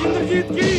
इंद्रजीत की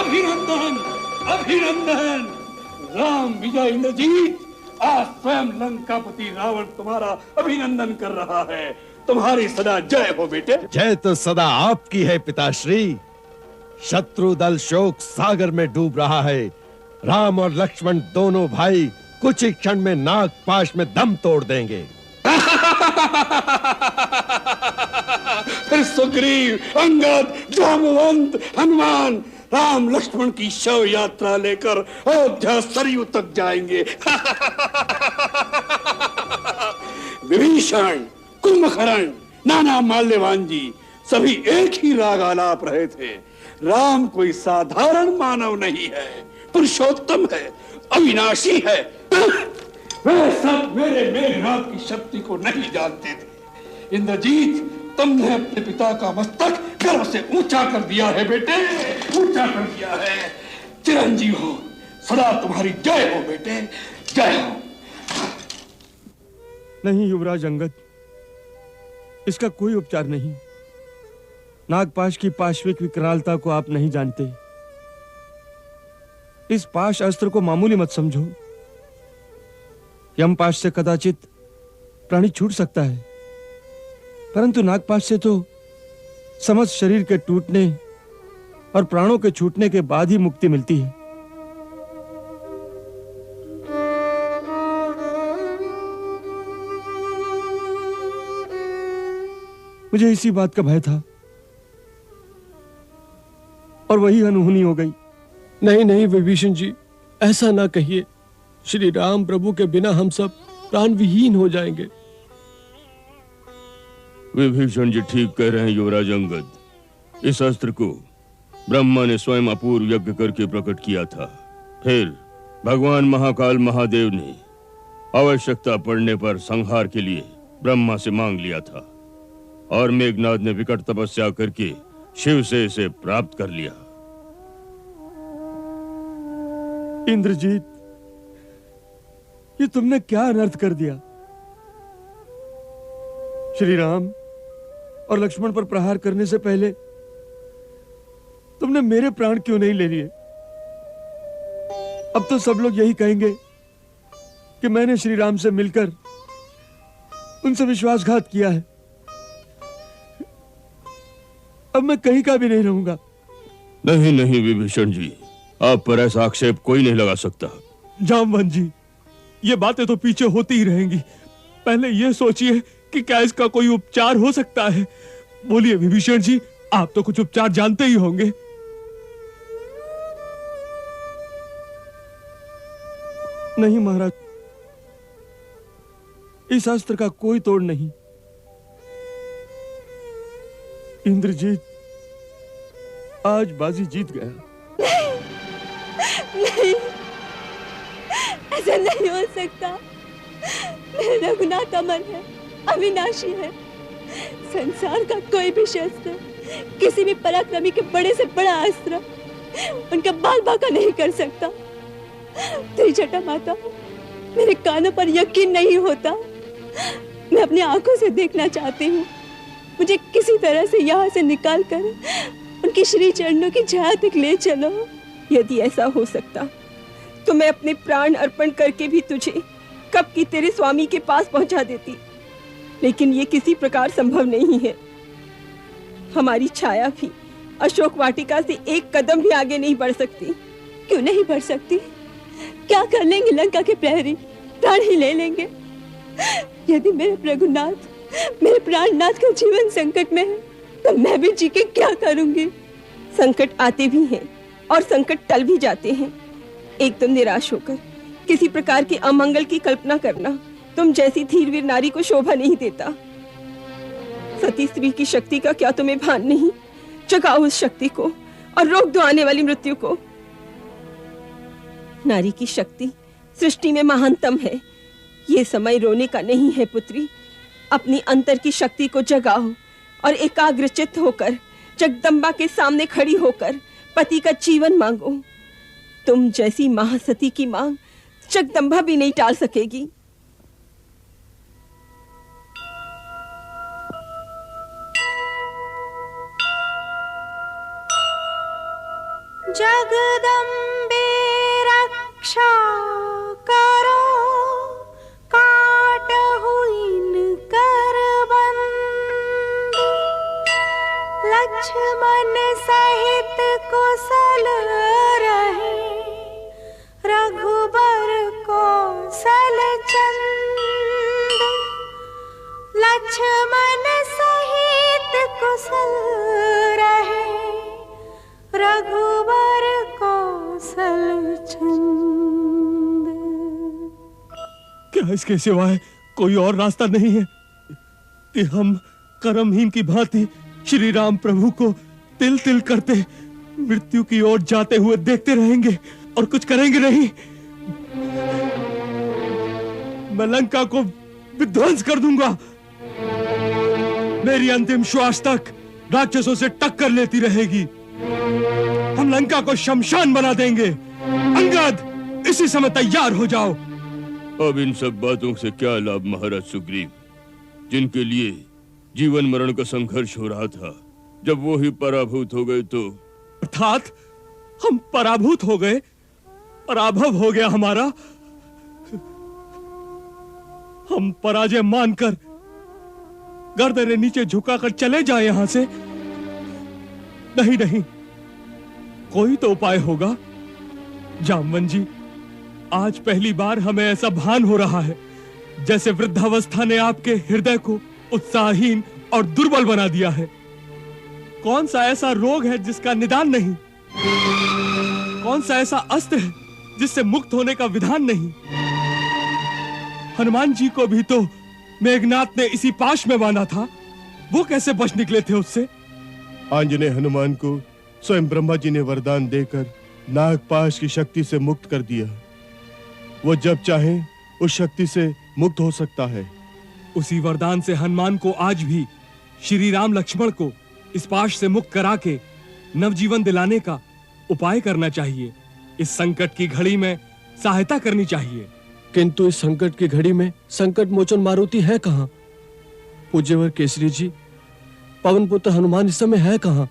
अभिनंदन अभिनंदन। राम विजय इंद्रजीत, आज स्वयं लंकापति रावण तुम्हारा अभिनंदन कर रहा है। तुम्हारी सदा जय हो बेटे। जय तो सदा आपकी है पिताश्री। शत्रु दल शोक सागर में डूब रहा है। राम और लक्ष्मण दोनों भाई कुछ ही क्षण में नागपाश में दम तोड़ देंगे। फिर सुग्रीव, अंगद, जामवंत, हनुमान राम लक्ष्मण की शव यात्रा लेकर अयोध्या सरयू तक जाएंगे। विभीषण, कुंभकर्ण, नाना माल्यवान जी सभी एक ही राग आलाप रहे थे। राम कोई साधारण मानव नहीं है, पुरुषोत्तम है, अविनाशी है। वे सब मेरे मेघनाद की शक्ति को नहीं जानते थे। इंद्रजीत, तुमने अपने पिता का मस्तक गर्व से ऊंचा कर दिया है बेटे, ऊंचा कर दिया है। चिरंजीव हो, सदा तुम्हारी जय हो बेटे, जय हो। नहीं युवराज अंगद, इसका कोई उपचार नहीं। नागपाश की पाश्विक विकरालता को आप नहीं जानते। इस पाश अस्त्र को मामूली मत समझो। यमपाश से कदाचित प्राणी छूट सकता है, परंतु नागपाश से तो समस्त शरीर के टूटने और प्राणों के छूटने के बाद ही मुक्ति मिलती है। मुझे इसी बात का भय था और वही अनहोनी हो गई। नहीं नहीं विभीषण जी, ऐसा ना कहिए। श्री राम प्रभु के बिना हम सब प्राण विहीन हो जाएंगे। विभीषण जी ठीक कह रहे हैं युवराज अंगद। इस अस्त्र को ब्रह्मा ने स्वयं अपूर्व यज्ञ करके प्रकट किया था। फिर भगवान महाकाल महादेव ने आवश्यकता पड़ने पर संहार के लिए ब्रह्मा से मांग लिया था और मेघनाद ने विकट तपस्या करके शिव से इसे प्राप्त कर लिया। इंद्रजीत, ये तुमने क्या अनर्थ कर दिया। श्री राम और लक्ष्मण पर प्रहार करने से पहले तुमने मेरे प्राण क्यों नहीं ले लिए। अब तो सब लोग यही कहेंगे कि मैंने श्री राम से मिलकर उनसे विश्वासघात किया है। अब मैं कहीं का भी नहीं रहूंगा। नहीं नहीं विभीषण जी, आप पर ऐसा आक्षेप कोई नहीं लगा सकता। जामवंत जी, ये बातें तो पीछे होती ही रहेंगी। पहले ये सोचिए कि क्या इसका कोई उपचार हो सकता है। बोलिए विभीषण जी, आप तो कुछ उपचार जानते ही होंगे। नहीं महाराज, इस अस्त्र का कोई तोड़ नहीं। इंद्रजीत आज बाजी जीत गया। नहीं, ऐसा नहीं हो सकता। मेरा रघुनाथ अमर है, अविनाशी है। संसार का कोई भी शस्त्र किसी भी पराक्रमी के बड़े से बड़ा अस्त्र उनका बाल बांका नहीं कर सकता। त्रिजटा माता, मेरे कानों पर यकीन नहीं होता। मैं अपनी आंखों से देखना चाहती हूँ। मुझे किसी तरह से यहाँ से निकाल कर उनके श्री चरणों की छाया तक ले चलो। यदि ऐसा हो सकता तो मैं अपने प्राण अर्पण करके भी तुझे कब की तेरे स्वामी के पास पहुंचा देती, लेकिन ये किसी प्रकार संभव नहीं है। हमारी छाया भी अशोक वाटिका से एक कदम भी आगे नहीं बढ़ सकती। क्यों नहीं बढ़ सकती? क्या कर लेंगे लंका के प्रहरी? प्राण ही ले लेंगे। यदि मेरे रघुनाथ, मेरे प्राणनाथ का जीवन संकट में है तो मैं भी जी के क्या करूंगी? संकट आते भी हैं और संकट टल भी जाते हैं। एकदम निराश होकर किसी प्रकार के अमंगल की कल्पना करना तुम जैसी धीरवीर नारी को शोभा नहीं देता। सती स्त्री की शक्ति का क्या तुम्हें भान नहीं? जगाओ उस शक्ति को और रोक दो आने वाली मृत्यु को। नारी की शक्ति सृष्टि में महानतम है। ये समय रोने का नहीं है पुत्री। अपनी अंतर की शक्ति को जगाओ और एकाग्रचित्त होकर जगदम्बा के सामने खड़ी होकर पति का जीवन मांगो। तुम जैसी महासती की मांग जगदम्बा भी नहीं टाल सकेगी। जगदम्बे रक्षा करो, काटहु इनकर बंद। लक्ष्मण सहित कुशल रहे, रघुबर कौशल चंद। लक्ष्मण सहित कुशल रहे, रघुबर कौशल चंद। क्या इसके सिवाय कोई और रास्ता नहीं है कि हम कर्महीन की भांति श्री राम प्रभु को तिल तिल करते मृत्यु की ओर जाते हुए देखते रहेंगे और कुछ करेंगे नहीं? मैं लंका को विध्वंस कर दूंगा। मेरी अंतिम श्वास तक राक्षसों से टक्कर लेती रहेगी। हम लंका को शमशान बना देंगे। अंगद, इसी समय तैयार हो जाओ। अब इन सब बातों से क्या लाभ महाराज सुग्रीव, जिनके लिए जीवन मरण का संघर्ष हो रहा था। जब वो ही पराभूत हो गए तो? अर्थात हम पराभूत हो गए, पराभव हो गया हमारा। हम पराजय मानकर गर्दन नीचे झुकाकर चले जाए यहां से? नहीं नहीं, कोई तो उपाय होगा। जामवन जी, आज पहली बार हमें ऐसा भान हो रहा है जैसे वृद्धावस्था ने आपके हृदय को उत्साहहीन और दुर्बल बना दिया है। कौन सा ऐसा रोग है जिसका निदान नहीं? कौन सा ऐसा अस्त्र है जिससे मुक्त होने का विधान नहीं? हनुमान जी को भी तो मेघनाथ ने इसी पाश में बांधा था। वो कैसे बच निकले थे उससे? आंजनेय हनुमान को स्वयं ब्रह्मा जी ने वरदान देकर नागपाश की शक्ति से मुक्त कर दिया। वो जब चाहे उस शक्ति से मुक्त हो सकता है। उसी वरदान से हनुमान को आज भी श्री राम लक्ष्मण को इस पाश से मुक्त करा के नवजीवन दिलाने का उपाय करना चाहिए। इस संकट की घड़ी में सहायता करनी चाहिए। किंतु इस संकट की घड़ी में संकट मोचन मारुति है कहाँ? पूज्यवर केसरी जी, पवन पुत्र हनुमान इस समय है कहाँ?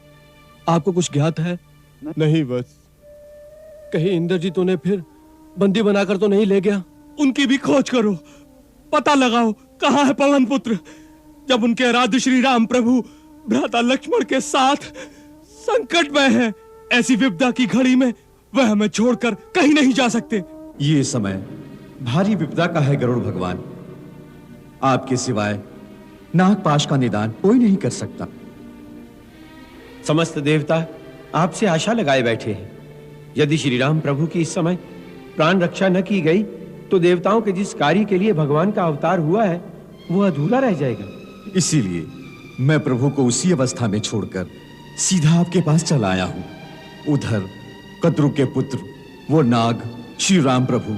आपको कुछ ज्ञात है? नहीं बस। कहीं इंद्रजीत उन्हें फिर बंदी बनाकर तो नहीं ले गया? उनकी भी खोज करो, पता लगाओ कहाँ है पवन पुत्र। जब उनके आराध्य श्री राम प्रभु भ्राता लक्ष्मण के साथ संकट में है, ऐसी विपदा की घड़ी में वह हमें छोड़कर कहीं नहीं जा सकते। ये समय भारी विपदा का है गरुड़ भगवान। आपके सिवाय नागपाश का निदान कोई नहीं कर सकता। समस्त देवता आपसे आशा लगाए बैठे हैं। यदि श्री राम प्रभु की इस समय प्राण रक्षा न की गई तो देवताओं के जिस कार्य के लिए भगवान का अवतार हुआ है वो अधूरा रह जाएगा। इसीलिए मैं प्रभु को उसी अवस्था में छोड़कर सीधा आपके पास चला आया हूं। उधर कद्रु के पुत्र वो नाग श्री राम प्रभु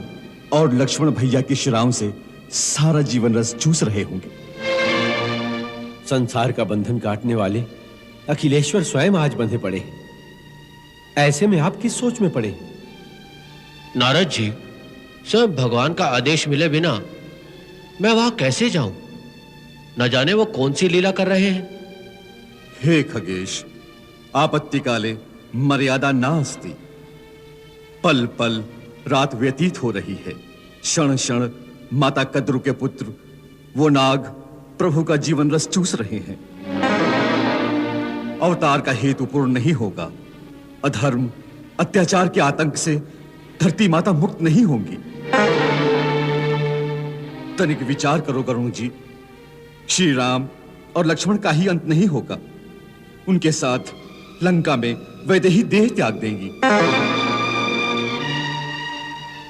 और लक्ष्मण भैया की शिराओं से सारा जीवन रस चूस रहे होंगे। संसार का बंधन काटने वाले अखिलेश्वर स्वयं आज बंधे पड़े हैं। ऐसे में आप किस सोच में पड़े? नारद जी, सब भगवान का आदेश मिले बिना मैं वहां कैसे जाऊं? न जाने वो कौन सी लीला कर रहे हैं। हे खगेश, आपत्ति काले मर्यादा नास्ति। पल पल रात व्यतीत हो रही है। क्षण क्षण माता कद्रु के पुत्र वो नाग प्रभु का जीवन रस चूस रहे हैं। अवतार का हेतु पूर्ण नहीं होगा। अधर्म अत्याचार के आतंक से धरती माता मुक्त नहीं होंगी। तनिक विचार करो गरुण जी, श्री राम और लक्ष्मण का ही अंत नहीं होगा। उनके साथ लंका में वैदेही देह त्याग देंगी।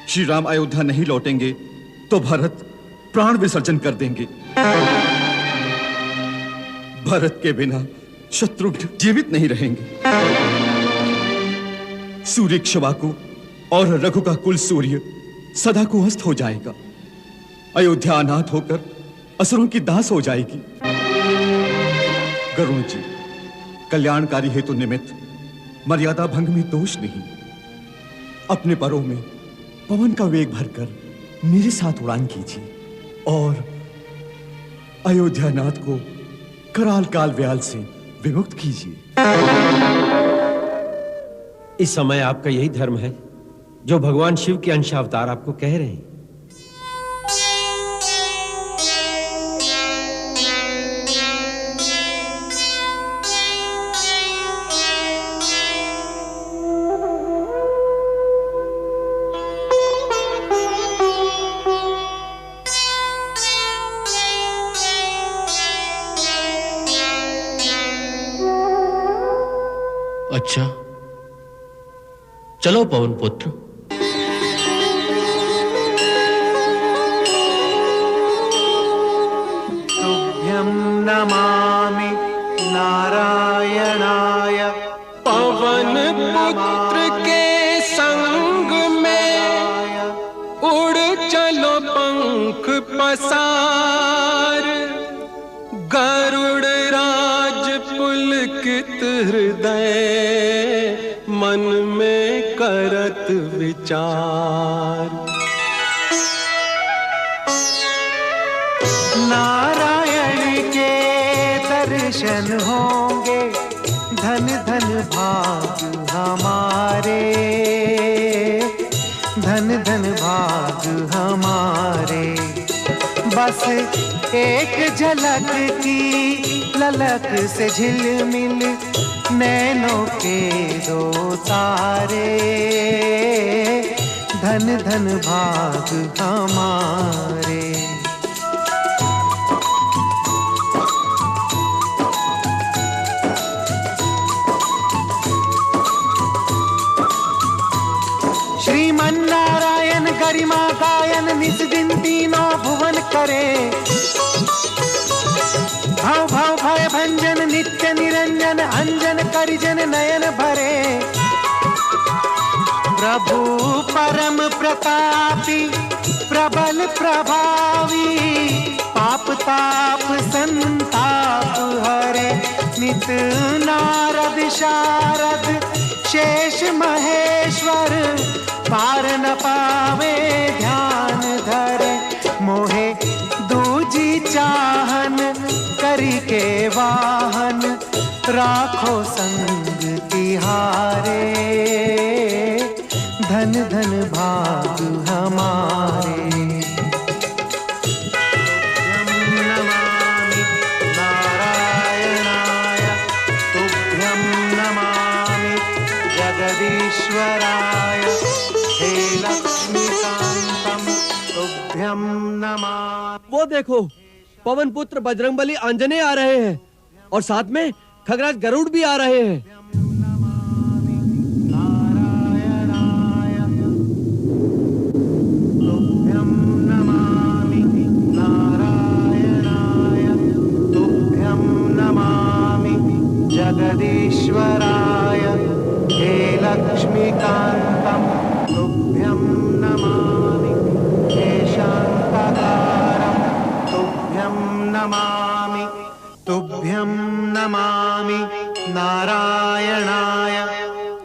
श्री राम अयोध्या नहीं लौटेंगे तो भरत प्राण विसर्जन कर देंगे। भरत के बिना शत्रुघ्न जीवित नहीं रहेंगे। सूर्य क्षवाकु और रघु का कुल सूर्य सदा को अस्त हो जाएगा। अयोध्या अनाथ होकर असुरों की दास हो जाएगी। गरुण जी, कल्याणकारी हेतु निमित्त मर्यादा भंग में दोष नहीं। अपने परों में पवन का वेग भरकर मेरे साथ उड़ान कीजिए और अयोध्यानाथ को कराल काल व्याल से विमुक्त कीजिए। इस समय आपका यही धर्म है जो भगवान शिव के अंशावतार आपको कह रहे हैं। अच्छा, चलो पवन पुत्र। तुभ्यं नमामि नारायणाय। पवन पुत्र के संग में उड़ चलो पंख पसार। गरुड़ राज पुलकित हृदय मन में करत विचार। नारायण के दर्शन होंगे, धन धन भाग हमारे, धन धन भाग हमारे। बस एक झलक की ललक से झिलमिल नैनों के दो तारे, धन धन भाग हमारे। श्रीमन्नारायण गरिमा गायन निज दिन तीनों भुवन करे। भव भव भय भंजन नित्य निरंजन अंजन करिजन नयन भरे। प्रभु परम प्रतापी प्रबल प्रभावी, पाप ताप संताप हरे। नित नारद शारद शेष महेश्वर, पार न पावे ध्यान धरे। मोहे दूजी चाहन करी के वाहन, राखो संग तिहारे, धन धन भाग हमारे। नमामि नारायणाय, तुभ्यं नमामि जगदीश्वराय। हे लक्ष्मीकांतम तुभ्यं नमामि। वो देखो, पवन पुत्र बजरंगबली आंजनेय आ रहे हैं और साथ में खगराज गरुड़ भी आ रहे हैं। तुभ्यं नमामि नारायणाय, तुभ्यं नमामि जगदीश्वराय। हे लक्ष्मीकांतम तुभ्यं नमामि, हे शांताकारं तुभ्यं नमामि, तुभ्यं नमामि नारायणाय।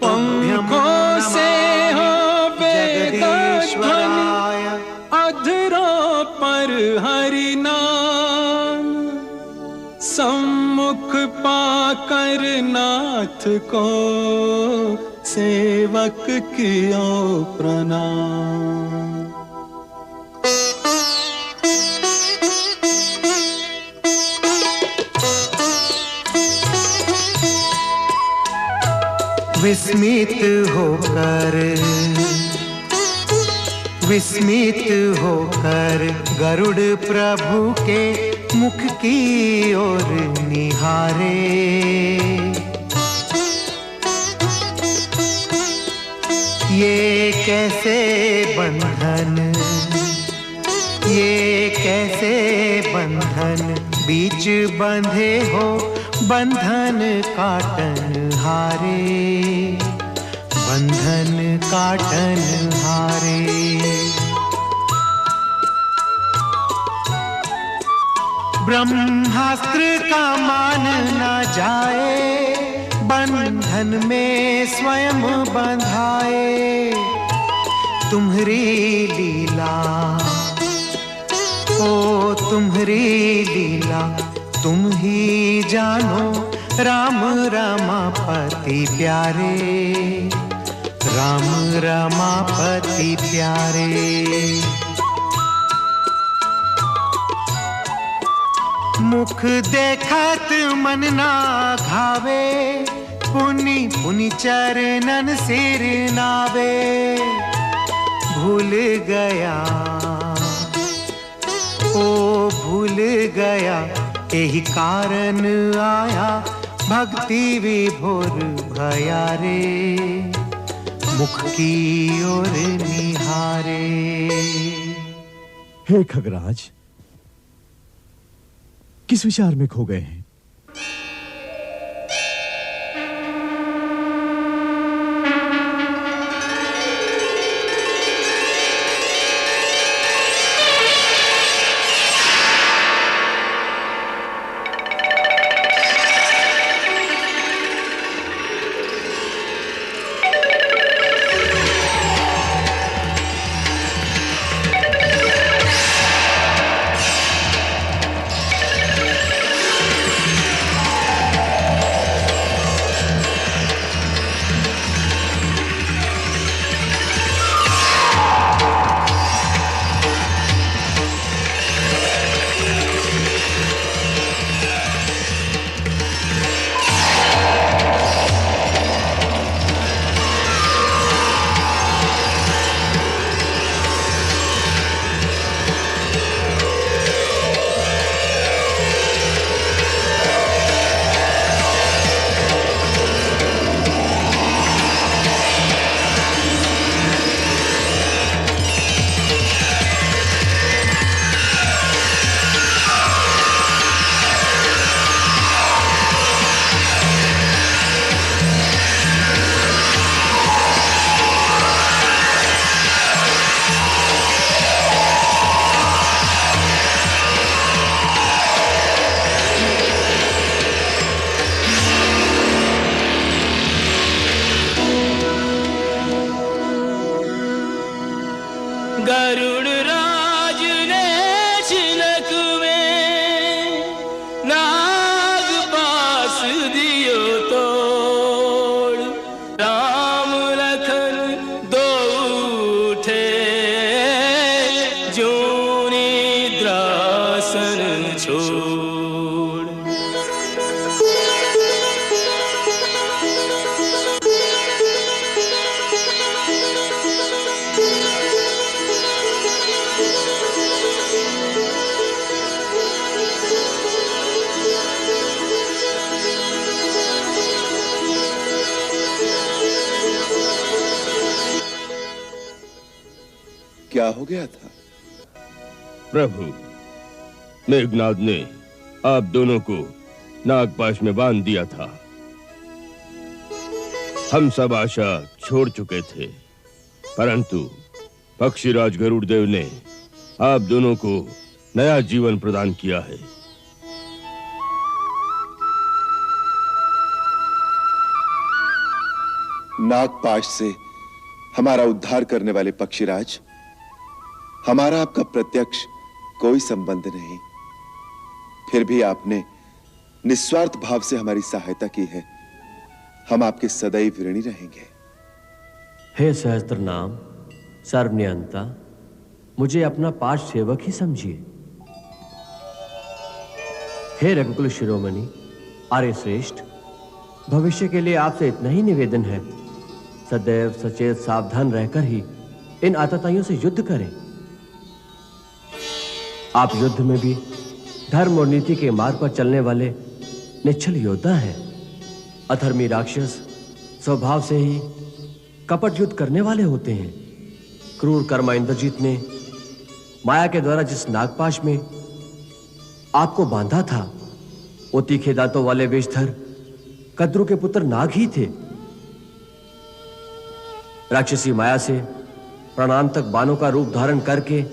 पंखों से हो वेदध्वनि, अधरों पर हरि नाम। सम्मुख पाकर नाथ को सेवक कियो प्रणाम। विस्मित होकर विस्मित होकर गरुड़ प्रभु के मुख की ओर निहारे। ये कैसे बंधन, ये कैसे बंधन बीच बंधे हो, बंधन काटन हारे, बंधन काटन हारे। ब्रह्मास्त्र का मान न जाए, बंधन में स्वयं बंधाए। तुम्हारी लीला, ओ तुम्हारी लीला, तुम ही जानो राम रमापति प्यारे, राम रमापति प्यारे। मुख देखत मन ना घावे, पुनि पुनि चरणन सिर नावे। भूल गया, ओ भूल गया, यही कारण आया भक्ति विभोर भया रे, मुख की ओर निहारे। हे खगराज, किस विचार में खो गए हैं? गरुड़ राज ने छिलक में नाग पास दियो तोड़, राम लखन दो उठे जो निद्रासन छोड़। क्या हो गया था? प्रभु, मेघनाद ने आप दोनों को नागपाश में बांध दिया था। हम सब आशा छोड़ चुके थे, परंतु पक्षीराज गरुड़देव ने आप दोनों को नया जीवन प्रदान किया है। नागपाश से हमारा उद्धार करने वाले पक्षीराज, हमारा आपका प्रत्यक्ष कोई संबंध नहीं, फिर भी आपने निस्वार्थ भाव से हमारी सहायता की है। हम आपके सदैव ऋणी रहेंगे। हे सहस्त्र नाम सर्वनियंता, मुझे अपना पार्ष सेवक ही समझिए। हे रघुकुल शिरोमणि आर्य श्रेष्ठ, भविष्य के लिए आपसे इतना ही निवेदन है, सदैव सचेत सावधान रहकर ही इन आतताइयों से युद्ध करें। आप युद्ध में भी धर्म और नीति के मार्ग पर चलने वाले निश्चल योद्धा हैं। अधर्मी राक्षस स्वभाव से ही कपट युद्ध करने वाले होते हैं। क्रूर कर्मा इंद्रजीत ने माया के द्वारा जिस नागपाश में आपको बांधा था, वो तीखे दांतों वाले वेशधर कद्रु के पुत्र नाग ही थे। राक्षसी माया से प्राणांतक बाणों का रूप धारण करके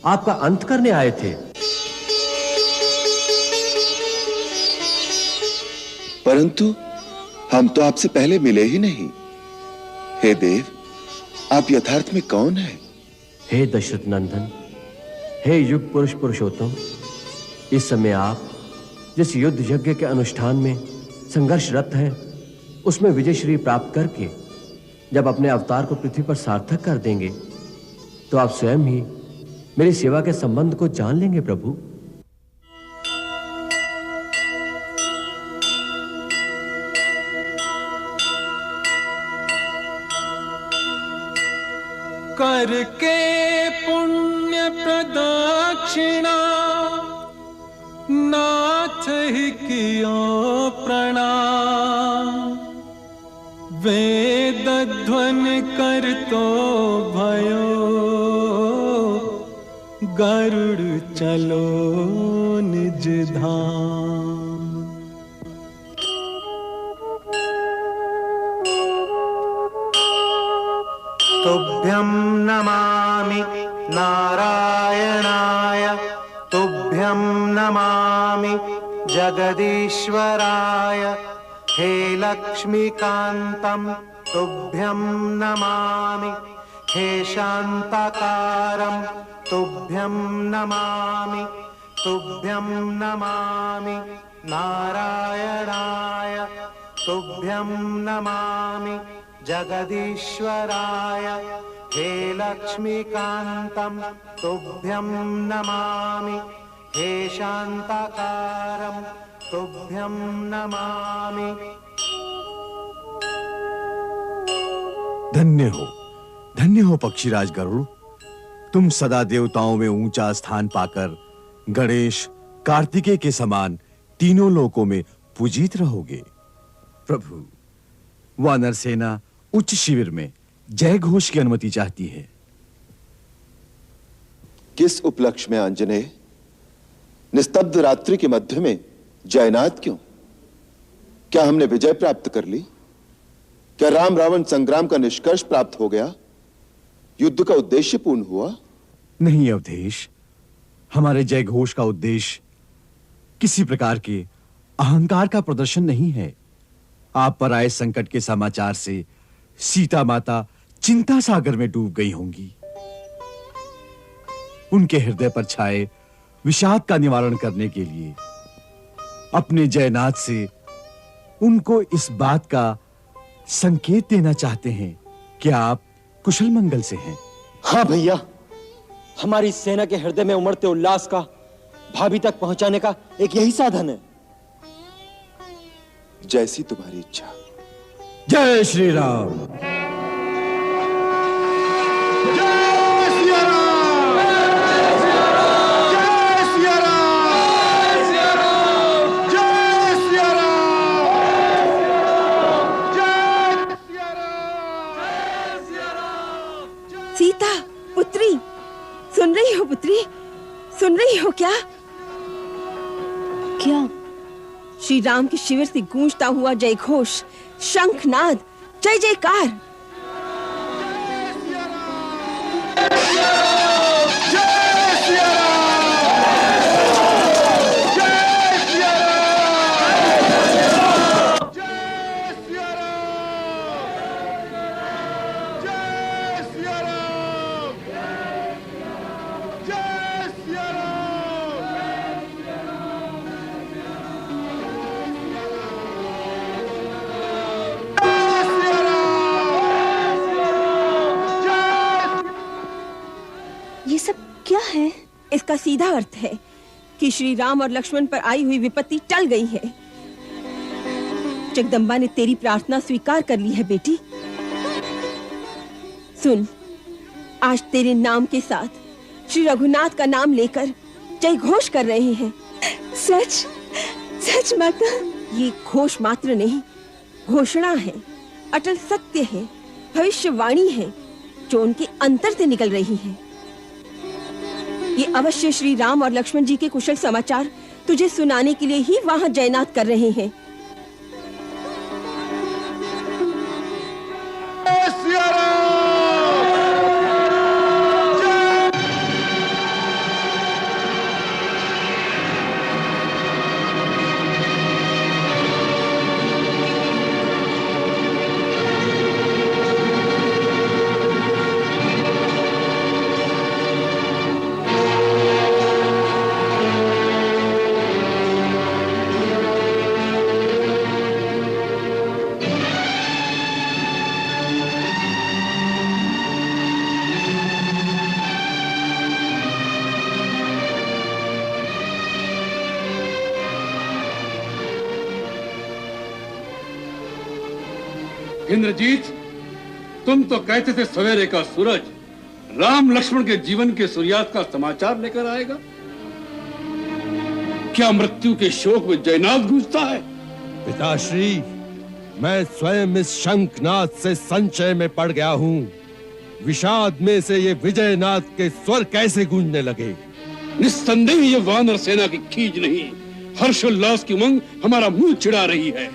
आपका अंत करने आए थे। परंतु हम तो आपसे पहले मिले ही नहीं। हे देव, आप यथार्थ में कौन हैं? हे दशरथ नंदन, हे युग पुरुष पुरुषोत्तम, इस समय आप जिस युद्ध यज्ञ के अनुष्ठान में संघर्षरत हैं, उसमें विजय श्री प्राप्त करके जब अपने अवतार को पृथ्वी पर सार्थक कर देंगे, तो आप स्वयं ही मेरी सेवा के संबंध को जान लेंगे प्रभु। करके पुण्य प्रदक्षिणा नाथ ही कियो प्रणाम। वेद ध्वनि करतो भयो गरुड़ चलो निज धाम। तुभ्यं नमामि नारायणाय, तुभ्यं नमामि जगदीश्वराय। हे लक्ष्मीकान्तं तुभ्यं नमामि, हे शान्ताकारं तुभ्यं नमामि, तुभ्यं नमामि नारायणाय, तुभ्यं नमामि जगदीश्वराय। हे लक्ष्मीकान्तं तुभ्यं नमामि, हे शान्ताकारं तुभ्यं नमामि। धन्य हो पक्षीराज गरुड़। तुम सदा देवताओं में ऊंचा स्थान पाकर गणेश कार्तिकेय के समान तीनों लोकों में पूजित रहोगे। प्रभु, वानर सेना उच्च शिविर में जय घोष की अनुमति चाहती है। किस उपलक्ष्य में आंजनेय? निस्तब्ध रात्रि के मध्य में जयनाद क्यों? क्या हमने विजय प्राप्त कर ली? क्या राम रावण संग्राम का निष्कर्ष प्राप्त हो गया? युद्ध का उद्देश्य पूर्ण हुआ? नहीं अवधेश, हमारे जय घोष का उद्देश्य किसी प्रकार के अहंकार का प्रदर्शन नहीं है। आप पर आए संकट के समाचार से सीता माता चिंता सागर में डूब गई होंगी। उनके हृदय पर छाए विषाद का निवारण करने के लिए अपने जयनाथ से उनको इस बात का संकेत देना चाहते हैं कि आप कुशल मंगल से हैं। हाँ भैया, हमारी सेना के हृदय में उमड़ते उल्लास का भाभी तक पहुंचाने का एक यही साधन है। जैसी तुम्हारी इच्छा। जय श्री राम। सीता पुत्री, सुन रही हो पुत्री? सुन रही हो क्या? क्या? श्री राम के शिविर से गूंजता हुआ जय घोष, शंखनाद, जय जयकार। ये सब क्या है? इसका सीधा अर्थ है कि श्री राम और लक्ष्मण पर आई हुई विपत्ति टल गई है। जगदम्बा ने तेरी प्रार्थना स्वीकार कर ली है बेटी। सुन, आज तेरे नाम के साथ श्री रघुनाथ का नाम लेकर जय घोष कर रहे हैं। सच सच माता? ये घोष मात्र नहीं, घोषणा है, अटल सत्य है, भविष्यवाणी है जो उनके अंतर से निकल रही है। ये अवश्य श्री राम और लक्ष्मण जी के कुशल समाचार तुझे सुनाने के लिए ही वहां जयनाथ कर रहे हैं। इंद्रजीत, तुम तो कहते थे सवेरे का सूरज राम लक्ष्मण के जीवन के सूर्यास्त का समाचार लेकर आएगा। क्या मृत्यु के शोक में जयनाथ गूंजता है? पिताश्री, मैं स्वयं इस शंखनाद से संशय में पड़ गया हूँ। विषाद में से ये विजयनाथ के स्वर कैसे गूंजने लगे? निस्संदेह ये वानर सेना की खींच नहीं, हर्षोल्लास की उमंग हमारा मुंह चिढ़ा रही है।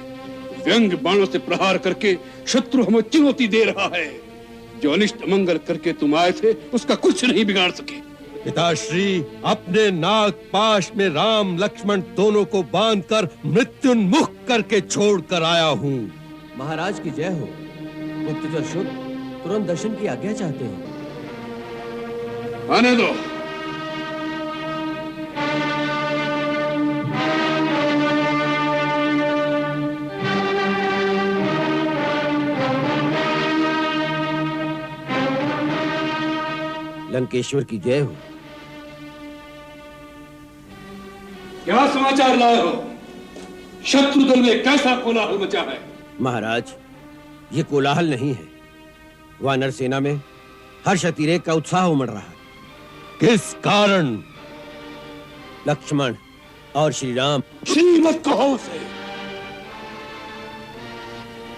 व्यंग बाणों से प्रहार करके शत्रु हमें चुनौती दे रहा है। जो अनिष्ट मंगल करके तुम आए थे उसका कुछ नहीं बिगाड़ सके। पिताश्री, अपने नाग पाश में राम लक्ष्मण दोनों को बांधकर मृत्युन्मुख करके छोड़ कर आया हूँ। महाराज की जय हो। गुप्तचर शुद्ध तुरंत दर्शन की आज्ञा चाहते हैं। आने दो। लंकेश्वर की जय हो। क्या समाचार लाए हो? शत्रु दल में कैसा कोलाहल मचा है? महाराज, ये कोलाहल नहीं है, वानर सेना में हर्ष अतिरेक का उत्साह उमड़ रहा है। किस कारण? लक्ष्मण और श्री राम। श्री मत कहो उसे,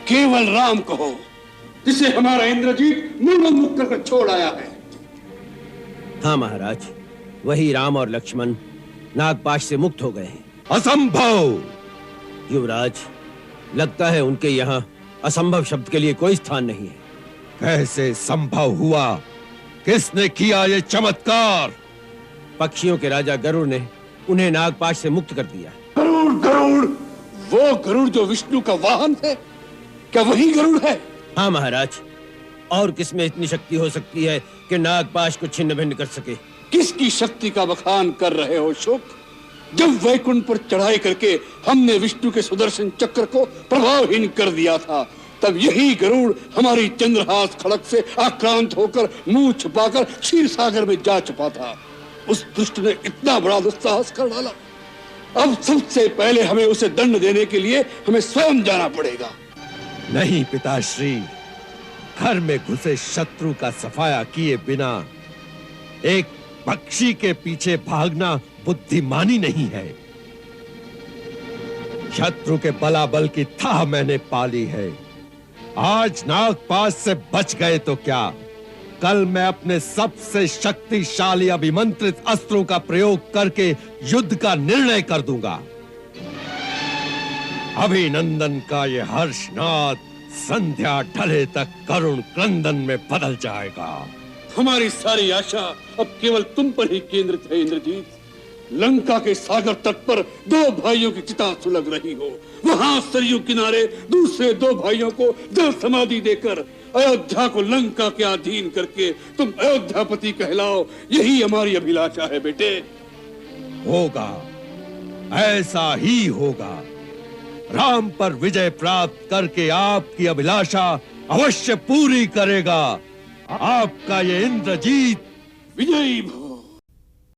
केवल राम कहो, जिसे हमारा इंद्रजीत मुख करके छोड़ आया है। हाँ महाराज, वही राम और लक्ष्मण नागपाश से मुक्त हो गए हैं। असंभव! युवराज, लगता है उनके यहाँ असंभव शब्द के लिए कोई स्थान नहीं है। कैसे संभव हुआ? किसने किया ये चमत्कार? पक्षियों के राजा गरुड़ ने उन्हें नागपाश से मुक्त कर दिया। गरुड़, गरुड़, वो गरुड़ जो विष्णु का वाहन है, क्या वही गरुड़ है? हाँ महाराज, और किसमें इतनी शक्ति हो सकती है कि नागपाश को छिन्न भिन्न कर सके? किसकी शक्ति का बखान कर रहे हो शुक? जब वैकुंठ पर चढ़ाई करके हमने विष्णु के सुदर्शन चक्र को प्रभावहीन कर दिया था, तब यही गरुड़ हमारी चंद्रहास खड़क से आक्रांत होकर मुंह छुपाकर क्षीर सागर में जा छुपा था। उस दुष्ट ने इतना बड़ा दुस्साहस कर डाला। अब सबसे पहले हमें उसे दंड देने के लिए हमें स्वयं जाना पड़ेगा। नहीं पिताश्री, घर में घुसे शत्रु का सफाया किए बिना एक पक्षी के पीछे भागना बुद्धिमानी नहीं है। शत्रु के बलाबल की थाह मैंने पाली है। आज नागपाश से बच गए तो क्या, कल मैं अपने सबसे शक्तिशाली अभिमंत्रित अस्त्रों का प्रयोग करके युद्ध का निर्णय कर दूंगा। अभिनंदन का ये हर्षनाद संध्या ढले तक करुण क्रंदन में बदल जाएगा। हमारी सारी आशा अब केवल तुम पर ही केंद्रित है इंद्रजीत। लंका के सागर तट पर दो भाइयों की चिता सुलग रही हो, वहां सरयू किनारे दूसरे दो भाइयों को जल समाधि देकर अयोध्या को लंका के अधीन करके तुम अयोध्यापति कहलाओ, यही हमारी अभिलाषा है बेटे। होगा, ऐसा ही होगा। राम पर विजय प्राप्त करके आपकी अभिलाषा अवश्य पूरी करेगा। आपका ये इंद्रजीत विजयी